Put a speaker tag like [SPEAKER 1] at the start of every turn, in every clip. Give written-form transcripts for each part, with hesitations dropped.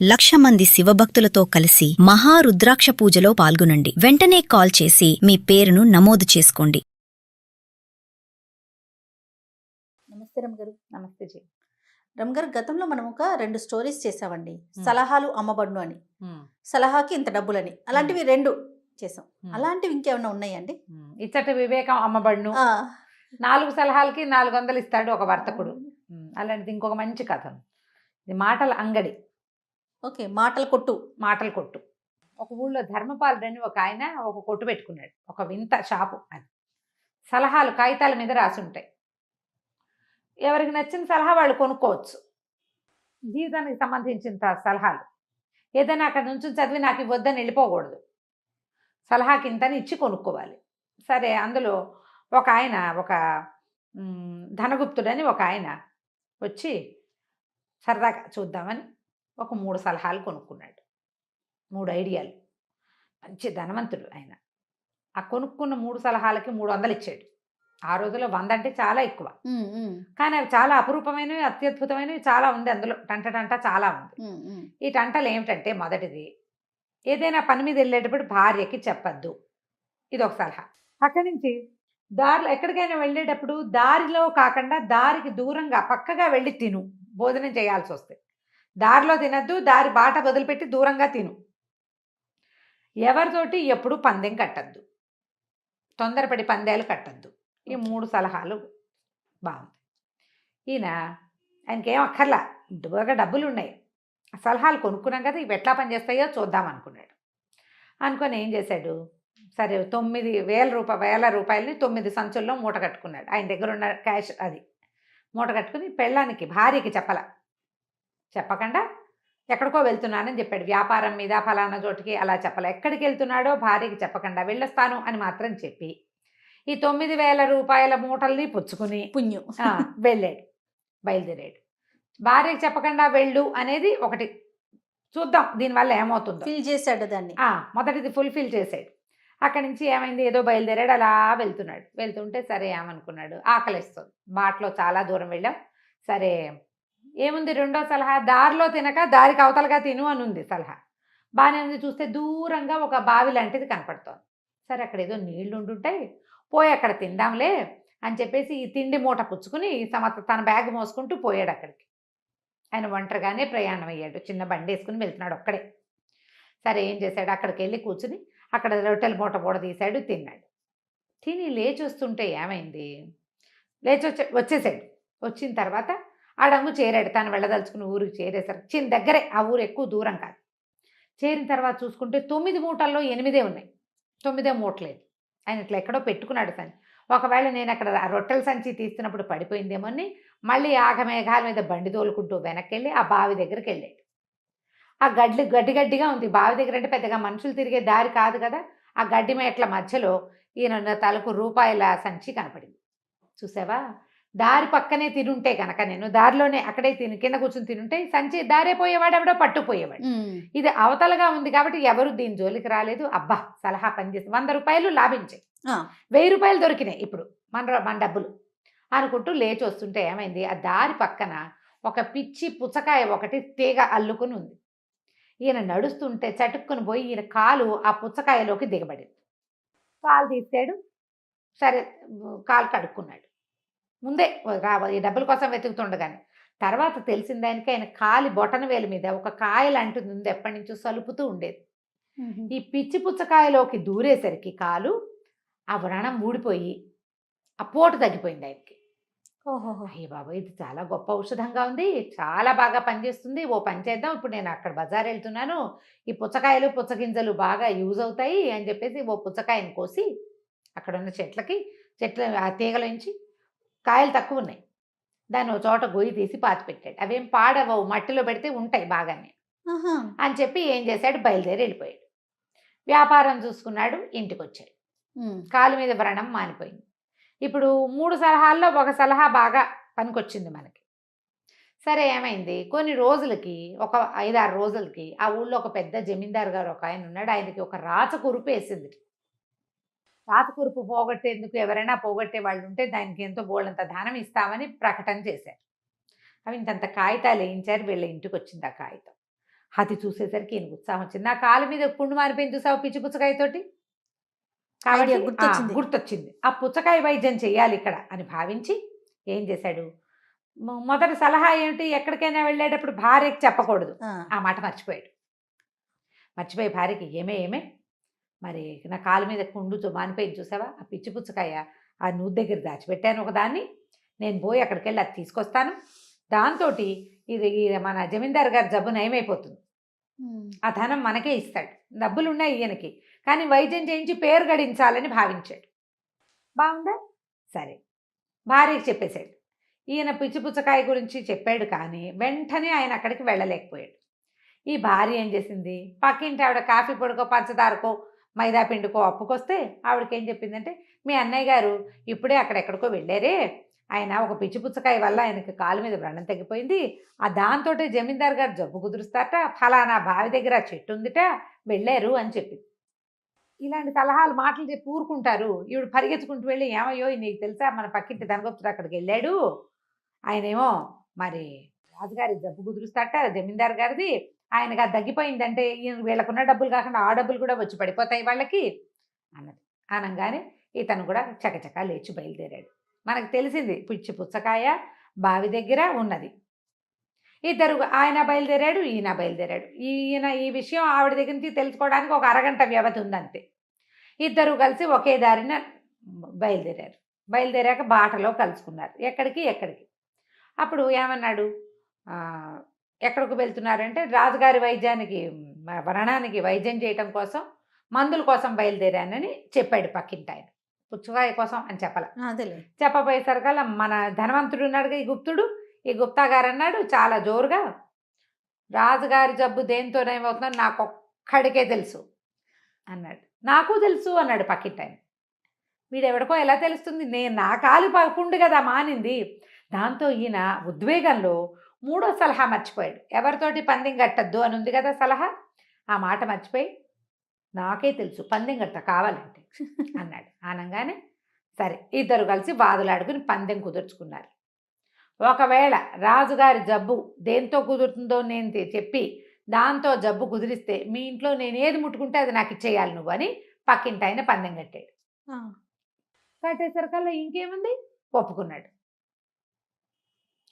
[SPEAKER 1] 1,00,000 మంది శివభక్తులతో కలిసి మహారుద్రాక్ష పూజలో పాల్గొనండి. వెంటనే కాల్ చేసి మీ పేరును నమోదు చేసుకోండి.
[SPEAKER 2] నమస్తే రమగారు.
[SPEAKER 3] నమస్తే జీ.
[SPEAKER 2] రమగారు, గతంలో మనం ఒక 2 స్టోరీస్ చేసామండి. సలహాలు అమ్మబడును అని, సలహాకి ఇంత డబ్బులని, అలాంటివి 2 చేసాం. అలాంటివి ఇంకేమైనా ఉన్నాయండి?
[SPEAKER 3] ఇచ్చట వివేకం అమ్మబడును, 4 సలహాలకి 400 ఇస్తాడు ఒక వర్తకుడు. అలాంటిది ఇంకొక మంచి కథ. ఇది మాటల అంగడి.
[SPEAKER 2] ఓకే, మాటల కొట్టు.
[SPEAKER 3] మాటల కొట్టు. ఒక ఊళ్ళో ధర్మపాలుడు అని ఒక ఆయన ఒక కొట్టు పెట్టుకున్నాడు. ఒక వింత షాపు అది. సలహాలు కాగితాల మీద రాసి ఉంటాయి. ఎవరికి నచ్చిన సలహా వాళ్ళు కొనుక్కోవచ్చు. జీవితానికి సంబంధించిన సలహాలు. ఏదైనా అక్కడ నుంచి చదివి నాకు ఇవ్వద్దని వెళ్ళిపోకూడదు. సలహాకి ఇంతని ఇచ్చి కొనుక్కోవాలి. సరే, అందులో ఒక ఆయన, ఒక ధనగుప్తుడని ఒక ఆయన వచ్చి సరదాగా చూద్దామని ఒక 3 సలహాలు కొనుక్కున్నాడు. 3 ఐడియాలు. మంచి ధనవంతుడు ఆయన. ఆ కొనుక్కున్న 3 సలహాలకి 300 ఇచ్చాడు. ఆ రోజుల్లో 100 అంటే చాలా ఎక్కువ. కానీ అవి చాలా అపురూపమైనవి, అత్యద్భుతమైనవి చాలా ఉంది అందులో. టంట చాలా ఉంది. ఈ టంటలు ఏమిటంటే, మొదటిది, ఏదైనా పని మీద వెళ్ళేటప్పుడు భార్యకి చెప్పద్దు. ఇది ఒక సలహా. అక్కడి నుంచి దారిలో ఎక్కడికైనా వెళ్ళేటప్పుడు దారిలో కాకుండా దారికి దూరంగా పక్కగా వెళ్ళి తిను. భోజనం చేయాల్సి వస్తే దారిలో తినద్దు, దారి బాట వదిలిపెట్టి దూరంగా తిను. ఎవరితోటి ఎప్పుడు పందెం కట్టద్దు, తొందరపడి పందేలు కట్టద్దు. ఈ 3 సలహాలు బాగుంది. ఆయనకేం అక్కర్లా, బాగా డబ్బులు ఉన్నాయి. సలహాలు కొనుక్కున్నాం కదా, ఇవి ఎట్లా పనిచేస్తాయో చూద్దాం అనుకున్నాడు. అనుకొని ఏం చేశాడు, సరే 9,000 రూపాయలని 9 సంచుల్లో మూట కట్టుకున్నాడు. ఆయన దగ్గర ఉన్న క్యాష్ అది మూట కట్టుకుని పెళ్ళానికి, భార్యకి చెప్పకుండా ఎక్కడికో వెళ్తున్నానని చెప్పాడు. వ్యాపారం మీద ఫలానా చోటికి అలా చెప్పలే. ఎక్కడికి వెళ్తున్నాడో భార్యకి చెప్పకుండా వెళ్ళొస్తాను అని మాత్రం చెప్పి ఈ 9,000 రూపాయల మూటల్ని పుచ్చుకుని పుణ్యం వెళ్ళాడు, బయలుదేరాడు. భార్యకి చెప్పకుండా వెళ్ళు అనేది ఒకటి. చూద్దాం దీనివల్ల ఏమవుతుందో.
[SPEAKER 2] ఫిల్ చేశాడు దాన్ని.
[SPEAKER 3] మొదటిది ఫుల్ఫిల్ చేశాడు. అక్కడి నుంచి ఏమైంది, ఏదో బయలుదేరాడు, అలా వెళ్తున్నాడు. వెళ్తుంటే సరే ఏమనుకున్నాడు, ఆకలిస్తుంది. బాటలో చాలా దూరం వెళ్ళాం. సరే ఏముంది, 2వ సలహా, దారిలో తినక దారికి అవతలగా తిను అని ఉంది సలహా. బాగానే ఉంది. చూస్తే దూరంగా ఒక బావి లాంటిది కనపడుతోంది. సరే అక్కడ ఏదో నీళ్లు ఉంటుంటాయి, పోయి అక్కడ తిందాంలే అని చెప్పేసి ఈ తిండి మూట పుచ్చుకుని తన బ్యాగ్ మోసుకుంటూ పోయాడు అక్కడికి. ఆయన ఒంటరిగానే ప్రయాణం అయ్యాడు. చిన్న బండి వేసుకుని వెళ్తున్నాడు ఒక్కడే. సరే ఏం చేశాడు, అక్కడికి వెళ్ళి కూర్చుని అక్కడ రొట్టెల మూట కూడా తీశాడు, తిన్నాడు. తిని లేచి వస్తుంటే ఏమైంది, వచ్చేసాడు. వచ్చిన తర్వాత ఆడంగు చేరాడు. తను వెళ్ళదలుచుకుని ఊరికి చేరేసరికి చిన్న దగ్గరే, ఆ ఊరు ఎక్కువ దూరం కాదు. చేరిన తర్వాత చూసుకుంటే 9 మూటల్లో 8 ఉన్నాయి, 9 మూటలేదు. ఆయన ఇట్లా ఎక్కడో పెట్టుకున్నాడు సంచి. ఒకవేళ నేను అక్కడ రొట్టెల సంచి తీస్తున్నప్పుడు పడిపోయిందేమో అని మళ్ళీ ఆగమేఘాల మీద బండి తోలుకుంటూ వెనక్కి వెళ్ళి ఆ బావి దగ్గరికి వెళ్ళాడు. ఆ గడ్డిగా ఉంది బావి దగ్గర. అంటే పెద్దగా మనుషులు తిరిగే దారి కాదు కదా. ఆ గడ్డి మేట్ల మధ్యలో ఈయన తలకు రూపాయల సంచి కనపడింది. చూసావా, దారి పక్కనే తినుంటే కనుక, నేను దారిలోనే అక్కడే కింద కూర్చుని తినుంటే సంచి దారే పోయేవాడు, ఎవడో పట్టుపోయేవాడు. ఇది అవతలగా ఉంది కాబట్టి ఎవరు దీని జోలికి రాలేదు. అబ్బా, సలహా పనిచేస్తుంది. 100 రూపాయలు లాభించాయి, 1000 రూపాయలు దొరికినాయి ఇప్పుడు మన డబ్బులు అనుకుంటూ లేచి వస్తుంటే ఏమైంది, ఆ దారి పక్కన ఒక పిచ్చి పుచ్చకాయ ఒకటి తీగ అల్లుకుని ఉంది. ఈయన నడుస్తుంటే చటుక్కుని పోయి ఈయన కాలు ఆ పుచ్చకాయలోకి దిగబడింది. కాలు తీసాడు. సరే కాలు కడుక్కున్నాడు. ముందే ఈ డబ్బుల కోసం వెతుకుతుండగానే తర్వాత తెలిసింది ఆయనకి, ఆయన కాలి బొటన వేలు మీద ఒక కాయ లాంటిది ఉంది, ఎప్పటి నుంచో సలుపుతూ ఉండేది. ఈ పిచ్చి పుచ్చకాయలోకి దూరేసరికి కాలు ఆ వ్రణం ఊడిపోయి ఆ పోటు తగ్గిపోయింది ఆయనకి. అయ్య బాబా, ఇది చాలా గొప్ప ఔషధంగా ఉంది, చాలా బాగా పనిచేస్తుంది, ఓ పని చేద్దాం, ఇప్పుడు నేను అక్కడ బజార్ వెళ్తున్నాను, ఈ పుచ్చకాయలు పుచ్చగింజలు బాగా యూజ్ అవుతాయి అని చెప్పేసి ఓ పుచ్చకాయని కోసి అక్కడ ఉన్న చెట్ల ఆ తీగలోంచి కాయలు తక్కువ ఉన్నాయి, దాన్ని ఒక చోట గొయ్యి తీసి పాతి పెట్టాడు. అవేం పాడవవు, మట్టిలో పెడితే ఉంటాయి బాగానే అని చెప్పి ఏం చేశాడు, బయలుదేరి వెళ్ళిపోయాడు. వ్యాపారం చూసుకున్నాడు, ఇంటికి వచ్చాడు. కాలు మీద వ్రణం మానిపోయింది. ఇప్పుడు 3 సలహాల్లో ఒక సలహా బాగా పనికొచ్చింది మనకి. సరే ఏమైంది, కొన్ని రోజులకి, ఒక 5-6 రోజులకి ఆ ఊళ్ళో ఒక పెద్ద జమీందారు గారు ఒక ఆయన ఉన్నాడు. ఆయనకి ఒక రాచకురుపు వేసింది. రాతకురుపు పోగొట్టేందుకు ఎవరైనా పోగొట్టే వాళ్ళు ఉంటే దానికి ఎంతో బోళ్ళంత ధనం ఇస్తామని ప్రకటన చేశారు. అవి ఇంతంత కాగితాలు వేయించారు. వీళ్ళ ఇంటికి వచ్చింది ఆ కాగితం. అది చూసేసరికి ఈయనకు ఉత్సాహం వచ్చింది. నా కాలు మీద పుండు మారిపోయింది చూసావు పిచ్చి పుచ్చకాయతోటి, కాబట్టి
[SPEAKER 2] Idea గుర్తొచ్చింది.
[SPEAKER 3] గుర్తొచ్చింది. ఆ పుచ్చకాయ వైద్యం చెయ్యాలి ఇక్కడ అని భావించి ఏం చేశాడు, మొదటి సలహా ఏమిటి, ఎక్కడికైనా వెళ్ళేటప్పుడు భార్యకి చెప్పకూడదు.
[SPEAKER 2] ఆ,
[SPEAKER 3] ఆ మాట మర్చిపోయాడు. మర్చిపోయి భార్యకి, ఏమే మరి నా కాలు మీద పుండు మానిపోయింది చూసావా, ఆ పిచ్చి పుచ్చకాయ ఆ నూతి దగ్గర దాచిపెట్టాను ఒకదాన్ని, నేను పోయి అక్కడికి వెళ్ళి అది తీసుకొస్తాను, దాంతో ఇది మన జమీందారు గారి జబ్బు నయమైపోతుంది,
[SPEAKER 2] ఉమ్,
[SPEAKER 3] ఆ ధనం మనకే ఇస్తాడు, డబ్బులు ఉన్నాయి ఈయనకి, కానీ వైద్యం చేయించి పేరు గడించాలని భావించాడు. బాగుందా? సరే, భార్యకి చెప్పేశాడు. ఈయన పిచ్చి పుచ్చకాయ గురించి చెప్పాడు, కానీ వెంటనే ఆయన అక్కడికి వెళ్ళలేకపోయాడు. ఈ భార్య ఏం చేసింది, పక్కింటి ఆవిడ కాఫీ పొడికో పంచదారకో మైదా పిండికో అప్పుకొస్తే ఆవిడకి ఏం చెప్పిందంటే, మీ అన్నయ్య గారు ఇప్పుడే అక్కడెక్కడికో వెళ్ళారే, ఆయన ఒక పిచ్చి పుచ్చకాయ వల్ల ఆయనకి కాలు మీద వ్రణం తగ్గిపోయింది, ఆ దాంతో జమీందారు గారు జబ్బు కుదురుస్తారట, ఫలానా బావి దగ్గర ఆ చెట్టు ఉందిట, వెళ్ళారు అని చెప్పింది. ఇలాంటి సలహాలు మాటలు చెప్పి ఊరుకుంటారు. ఈవిడ పరిగెత్తుకుంటూ వెళ్ళి, ఏమయ్యో నీకు తెలుసా మన పక్కింటి ధనగుప్తుడు అక్కడికి వెళ్ళాడు, ఆయనేమో మరి రాజుగారి జబ్బు కుదురుస్తాట జమీందారు గారిది, ఆయనకు అది తగ్గిపోయిందంటే ఈయన వీళ్ళకున్న డబ్బులు కాకుండా ఆ డబ్బులు కూడా వచ్చి పడిపోతాయి వాళ్ళకి అన్నది. అనగానే ఇతను కూడా చకచకా లేచి బయలుదేరాడు. మనకు తెలిసింది పిచ్చి పుచ్చకాయ బావి దగ్గర ఉన్నది. ఇద్దరు, ఆయన బయలుదేరాడు, ఈయన బయలుదేరాడు. ఈయన ఈ విషయం ఆవిడ దగ్గర నుంచి తెలుసుకోవడానికి ఒక అరగంట వ్యవధి ఉందంతే. ఇద్దరు కలిసి ఒకే దారిన బయలుదేరారు. బయలుదేరాక బాటలో కలుసుకున్నారు. ఎక్కడికి అప్పుడు ఏమన్నాడు, ఎక్కడికి వెళ్తున్నారంటే రాజుగారి వైద్యానికి వ్రణానికి వైద్యం చేయటం కోసం మందుల కోసం బయలుదేరానని చెప్పాడు పక్కింటి ఆయన. పుచ్చకాయ కోసం అని చెప్పాల.
[SPEAKER 2] అదేలే.
[SPEAKER 3] చెప్పబోయేసరికల్లా మన ధనవంతుడు ఉన్నాడుగా ఈ గుప్తుడు, ఈ గుప్తా గారు అన్నాడు చాలా జోరుగా, రాజుగారి జబ్బు దేంతోనేమవుతుందో నాకు ఒక్కడికే తెలుసు అన్నాడు. నాకు తెలుసు అన్నాడు పక్కింటి ఆయన. వీడెవడికో ఎలా తెలుస్తుంది, నేను నా కాలు పుండు కదా మానింది. దాంతో ఈయన ఉద్వేగంలో మూడో సలహా మర్చిపోయాడు. ఎవరితోటి పందెం కట్టద్దు అని ఉంది కదా సలహా, ఆ మాట మర్చిపోయి నాకే తెలుసు పందెం కట్ట కావాలంటే అన్నాడు. అనగానే సరే ఇద్దరు కలిసి వాదులాడుకుని పందెం కుదుర్చుకున్నారు. ఒకవేళ రాజుగారి జబ్బు దేంతో కుదురుతుందో నేను చెప్పి దాంతో జబ్బు కుదిరిస్తే మీ ఇంట్లో నేను ఏది ముట్టుకుంటే అది నాకు ఇచ్చేయాలి నువ్వు అని పక్కింటి ఆయన పందెం కట్టాడు. కట్టేసరికల్లా ఇంకేముంది, ఒప్పుకున్నాడు.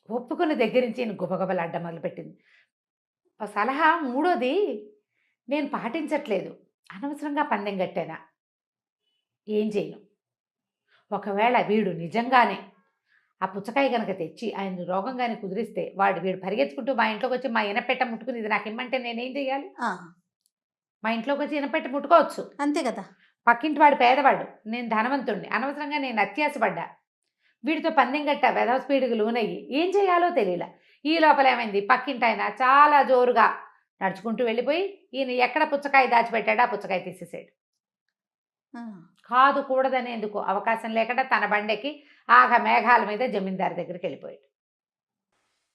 [SPEAKER 3] ఒప్పుకున్న దగ్గర నుంచి నేను గుబగబలు అడ్డం మొదలుపెట్టింది. సలహా మూడోది నేను పాటించట్లేదు, అనవసరంగా పందెం కట్టానా, ఏం చేయను. ఒకవేళ వీడు నిజంగానే ఆ పుచ్చకాయ కనుక తెచ్చి ఆయన రోగం కానీ కుదిరిస్తే వీడు పరిగెత్తుకుంటూ మా ఇంట్లోకి వచ్చి మా ఇనపెట్ట ముట్టుకుని ఇది నాకు ఇమ్మంటే నేనేం చెయ్యాలి? మా ఇంట్లోకి వచ్చి ఇనపెట్ట ముట్టుకోవచ్చు,
[SPEAKER 2] అంతే కదా.
[SPEAKER 3] పక్కింటి వాడు పేదవాడు, నేను ధనవంతుణ్ణి, అనవసరంగా నేను అత్యాసపడ్డా, వీడితో పందెం కట్ట వెధవ స్పీడ్కి లోనయ్యి ఏం చేయాలో తెలియలా. ఈ లోపల ఏమైంది, పక్కింటి ఆయన చాలా జోరుగా నడుచుకుంటూ వెళ్ళిపోయి ఈయన ఎక్కడ పుచ్చకాయ దాచిపెట్టాడో ఆ పుచ్చకాయ తీసేసాడు. కాదు కూడదనేందుకు అవకాశం లేకుండా తన బండెక్కి ఆగ మేఘాల మీద జమీందారు దగ్గరికి వెళ్ళిపోయాడు.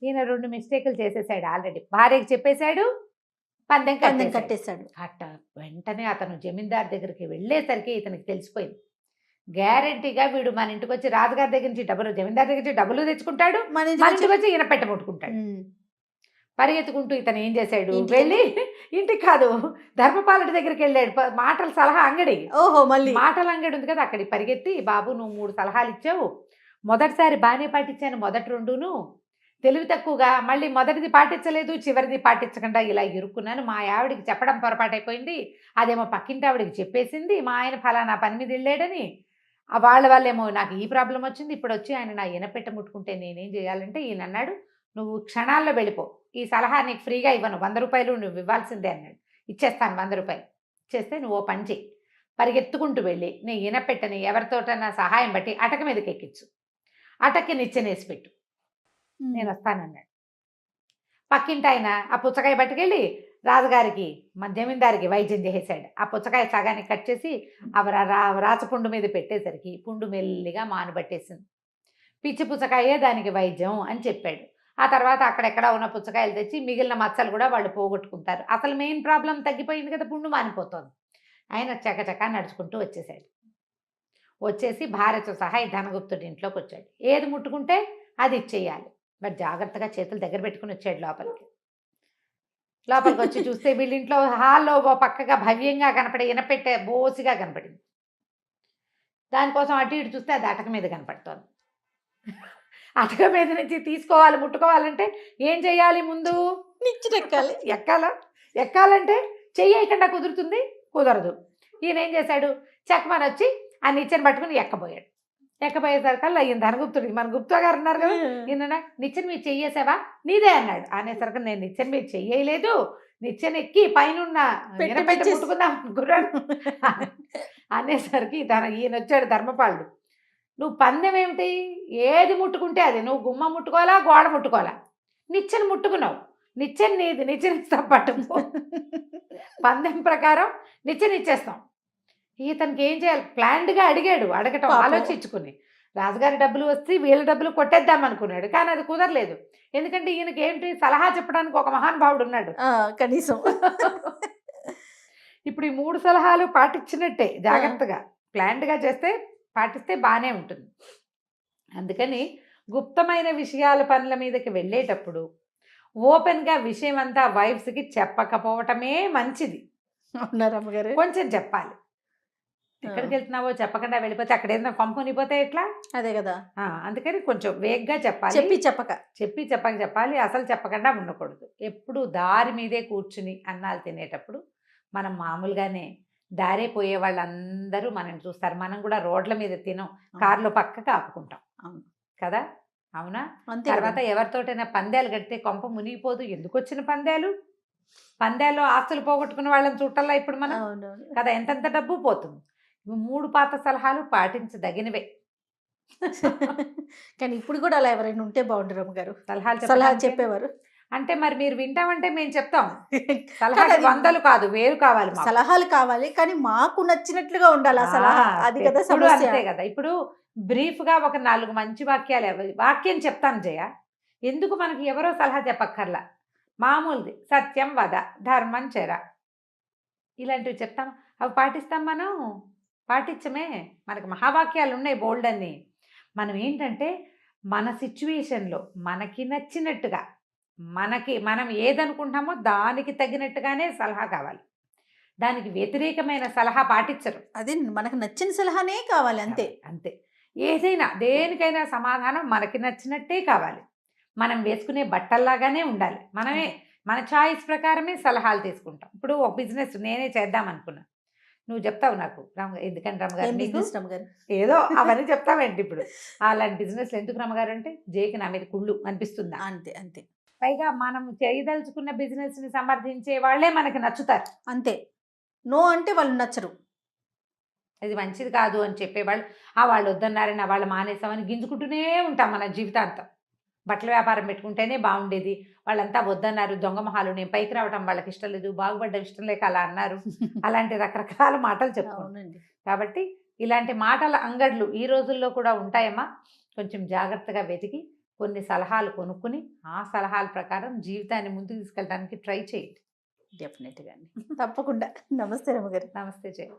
[SPEAKER 3] ఈయన 2 మిస్టేకులు చేసేసాడు ఆల్రెడీ. భార్యకి చెప్పేశాడు, పందెం కట్టేశాడు. వెంటనే అతను జమీందారు దగ్గరికి వెళ్ళేసరికి ఇతనికి తెలిసిపోయింది, గ్యారెంటీగా వీడు మన ఇంటికి వచ్చి రాజుగారి దగ్గర నుంచి డబ్బులు, జమీందారు దగ్గర నుంచి డబ్బులు తెచ్చుకుంటాడు, మన ఇంటికి వచ్చి ఈయన పెట్టముట్టుకుంటాడు. పరిగెత్తుకుంటూ ఇతను ఏం చేశాడు, వెళ్ళి ఇంటికి కాదు ధర్మపాలుడి దగ్గరికి వెళ్ళాడు. మాటల సలహా అంగడి,
[SPEAKER 2] మళ్ళీ
[SPEAKER 3] మాటల అంగడి ఉంది కదా, అక్కడికి పరిగెత్తి, బాబు నువ్వు 3 సలహాలు ఇచ్చావు, మొదటిసారి బాగానే పాటించాను, మొదటి 2ను తెలివి తక్కువగా, మళ్ళీ మొదటిది పాటించలేదు, చివరిది పాటించకుండా ఇలా ఇరుక్కున్నాను, మా ఆవిడికి చెప్పడం పొరపాటైపోయింది, అదేమో పక్కింటి ఆవిడికి చెప్పేసింది, మా ఆయన ఫలానా పని మీద వెళ్ళాడని, వాళ్ళ వాళ్ళేమో నాకు ఈ ప్రాబ్లం వచ్చింది, ఇప్పుడు వచ్చి ఆయన నా ఇనపెట్ట ముట్టుకుంటే నేనేం చేయాలంటే ఈయన అన్నాడు, నువ్వు క్షణాల్లో వెళ్ళిపో, ఈ సలహా నీకు ఫ్రీగా ఇవ్వను, 100 రూపాయలు నువ్వు ఇవ్వాల్సిందే అన్నాడు. ఇచ్చేస్తాను 100 రూపాయలు, ఇచ్చేస్తే నువ్వు ఓ పని చెయ్యి, పరిగెత్తుకుంటూ వెళ్ళి నీ ఇనపెట్టని ఎవరితోటన్నా సహాయం బట్టి అటక మీదకి ఎక్కించు, అటక్కి నిచ్చెనేసి పెట్టు, నేను వస్తానన్నాడు. పక్కింటి ఆయన ఆ పుచ్చకాయ పట్టుకెళ్ళి రాజుగారికి జమీందారికి వైద్యం చేసేసాడు. ఆ పుచ్చకాయ సగానికి కట్ చేసి రాచపుండు మీద పెట్టేసరికి పుండు మెల్లిగా మానుబట్టేసింది. పిచ్చి పుచ్చకాయే దానికి వైద్యం అని చెప్పాడు. ఆ తర్వాత అక్కడెక్కడ ఉన్న పుచ్చకాయలు తెచ్చి మిగిలిన మచ్చలు కూడా వాళ్ళు పోగొట్టుకుంటారు. అసలు మెయిన్ ప్రాబ్లం తగ్గిపోయింది కదా, పుండు మానిపోతుంది. ఆయన చకచకా నడుచుకుంటూ వచ్చేసాడు. వచ్చేసి భార్యతో సహా ఈ ధనగుప్తుడి ఇంట్లోకి వచ్చాడు. ఏది ముట్టుకుంటే అది ఇచ్చేయాలి, మరి జాగ్రత్తగా చేతులు దగ్గర పెట్టుకుని వచ్చాడు లోపలికి. లోపలికి వచ్చి చూస్తే వీళ్ళింట్లో హాల్లో ఓ పక్కగా భవ్యంగా కనపడే ఇనపెట్టే బోసిగా కనపడింది. దానికోసం అటు ఇటు చూస్తే అది అటక మీద కనపడుతోంది. అటక మీద నుంచి తీసుకోవాలి, ముట్టుకోవాలంటే ఏం చేయాలి? ముందు
[SPEAKER 2] నిచ్చినెక్కాలి.
[SPEAKER 3] ఎక్కాలంటే చెయ్యకుండా కుదురుతుంది, కుదరదు. ఈయన ఏం చేశాడు? చెక్కమని వచ్చి ఆ నిచ్చెన పట్టుకుని ఎక్కబోయేసరికల్లా ఈయన ధనగుప్తుడు, మన గుప్తా గారు ఉన్నారు కదా, ఈయన నిచ్చెన మీద చెయ్యేసావా? నీదే అన్నాడు. అనేసరికి నేను నిచ్చెన మీద చెయ్యలేదు, నిచ్చెన ఎక్కి పైన ముట్టుకుందాం అనుకున్నాను అనేసరికి ఈయన వచ్చాడు ధర్మపాలుడు. నువ్వు పందెం ఏమిటి? ఏది ముట్టుకుంటే అది. నువ్వు గుమ్మ ముట్టుకోవాలా, గోడ ముట్టుకోవాలా? నిచ్చెన ముట్టుకున్నావు, నిచ్చెన నీది, నిచ్చెన ఇస్తాం పట్టుకో. పందెం ప్రకారం నిచ్చెన ఇచ్చేస్తాం. ఇతనికి ఏం చేయాలి? ప్లాన్డ్గా అడగటం ఆలోచించుకుని రాజుగారి డబ్బులు వస్తే వీళ్ళ డబ్బులు కొట్టేద్దాం అనుకున్నాడు. కానీ అది కుదరలేదు. ఎందుకంటే ఈయనకి ఏంటి, సలహా చెప్పడానికి ఒక మహానుభావుడు ఉన్నాడు
[SPEAKER 2] కనీసం.
[SPEAKER 3] ఇప్పుడు ఈ 3 సలహాలు పాటించినట్టే, జాగ్రత్తగా ప్లాన్డ్గా పాటిస్తే బాగానే ఉంటుంది. అందుకని గుప్తమైన విషయాల పనుల మీదకి వెళ్ళేటప్పుడు ఓపెన్గా విషయం అంతా వైఫ్స్కి చెప్పకపోవటమే మంచిది.
[SPEAKER 2] అవునారమ్మగారు?
[SPEAKER 3] కొంచెం చెప్పాలి. ఎక్కడికి వెళ్తున్నావో చెప్పకుండా వెళ్ళిపోతే అక్కడ ఏదైనా పంపునిపోతే ఎట్లా? అదే కదా. అందుకని కొంచెం వేగ్గా చెప్పాలి, చెప్పాలి. అసలు చెప్పకుండా ఉండకూడదు. ఎప్పుడు దారి మీదే కూర్చుని అన్నాలు తినేటప్పుడు మనం మామూలుగానే దారే పోయే వాళ్ళందరూ మనం చూస్తారు. మనం కూడా రోడ్ల మీద తినం, కారులో పక్కకు ఆపుకుంటాం కదా, అవునా? తర్వాత ఎవరితోటైనా పందాలు కడితే కొంప మునిగిపోదు. ఎందుకు వచ్చిన పందాల్లో ఆస్తులు పోగొట్టుకున్న వాళ్ళని చూడాలా ఇప్పుడు మనం కదా, ఎంతెంత డబ్బు పోతుంది. 3 పాత సలహాలు పాటించదగినవే.
[SPEAKER 2] కానీ ఇప్పుడు కూడా అలా ఎవరైనా ఉంటే బాగుంటారు అమ్మగారు,
[SPEAKER 3] సలహాలు చెప్పేవారు. అంటే మరి మీరు వింటామంటే మేము చెప్తాం. సలహాలు 100 కాదు, 1000 కావాలి.
[SPEAKER 2] సలహాలు కావాలి, కానీ మాకు నచ్చినట్లుగా ఉండాలి ఆ సలహా. అది కదా సమస్య.
[SPEAKER 3] అంతే కదా. ఇప్పుడు బ్రీఫ్గా ఒక 4 మంచి వాక్యం చెప్తాను జయ. ఎందుకు మనకి ఎవరో సలహా చెప్పక్కర్లా, మామూలుది సత్యం వద, ధర్మం చెర, ఇలాంటివి చెప్తాం. అవి పాటిస్తాం. మనం పాటించమే. మనకు మహావాక్యాలు ఉన్నాయి బోల్డ్ అన్ని. మనం ఏంటంటే మన సిచ్యువేషన్లో మనకి నచ్చినట్టుగా, మనం ఏదనుకుంటామో దానికి తగినట్టుగానే సలహా కావాలి. దానికి వ్యతిరేకమైన సలహా పాటించరు.
[SPEAKER 2] అది మనకు నచ్చిన సలహానే కావాలి.
[SPEAKER 3] అంతే. ఏదైనా దేనికైనా సమాధానం మనకి నచ్చినట్టే కావాలి. మనం వేసుకునే బట్టల్లాగానే ఉండాలి. మన చాయిస్ ప్రకారమే సలహాలు తీసుకుంటాం. ఇప్పుడు ఒక బిజినెస్ నేనే చేద్దాం అనుకున్నా, నువ్వు చెప్తావు నాకు, ఎందుకంటే రమ్మగారు ఏదో అవన్నీ చెప్తావేంటి ఇప్పుడు? అలాంటి బిజినెస్ ఎందుకు రమ్మగారు అంటే, జేకి నా మీద కుళ్ళు అనిపిస్తుందా?
[SPEAKER 2] అంతే.
[SPEAKER 3] పైగా మనం చేయదలుచుకున్న బిజినెస్ని సమర్థించే వాళ్ళే మనకి నచ్చుతారు.
[SPEAKER 2] అంతే. నో అంటే వాళ్ళు నచ్చరు.
[SPEAKER 3] ఇది మంచిది కాదు అని చెప్పేవాళ్ళు, వాళ్ళు వద్దన్నారని వాళ్ళు మానేసామని గింజుకుంటూనే ఉంటాం మన జీవితాంతం. బట్టల వ్యాపారం పెట్టుకుంటేనే బాగుండేది, వాళ్ళంతా వద్దన్నారు, దొంగ మొహాలు, నేను పైకి రావటం వాళ్ళకి ఇష్టం లేదు, బాగుపడ్డం ఇష్టం లేక అలా అన్నారు. అలాంటి రకరకాల మాటలు చెప్పుకోండి. కాబట్టి ఇలాంటి మాటల అంగడ్లు ఈ రోజుల్లో కూడా ఉంటాయమ్మా. కొంచెం జాగ్రత్తగా వెతికి కొన్ని సలహాలు కొనుక్కుని ఆ సలహాల ప్రకారం జీవితాన్ని ముందుకు తీసుకెళ్ళడానికి ట్రై చేయండి.
[SPEAKER 2] డెఫినెట్గా. తప్పకుండా. నమస్తే రమ్మగారు.
[SPEAKER 3] నమస్తే జయ.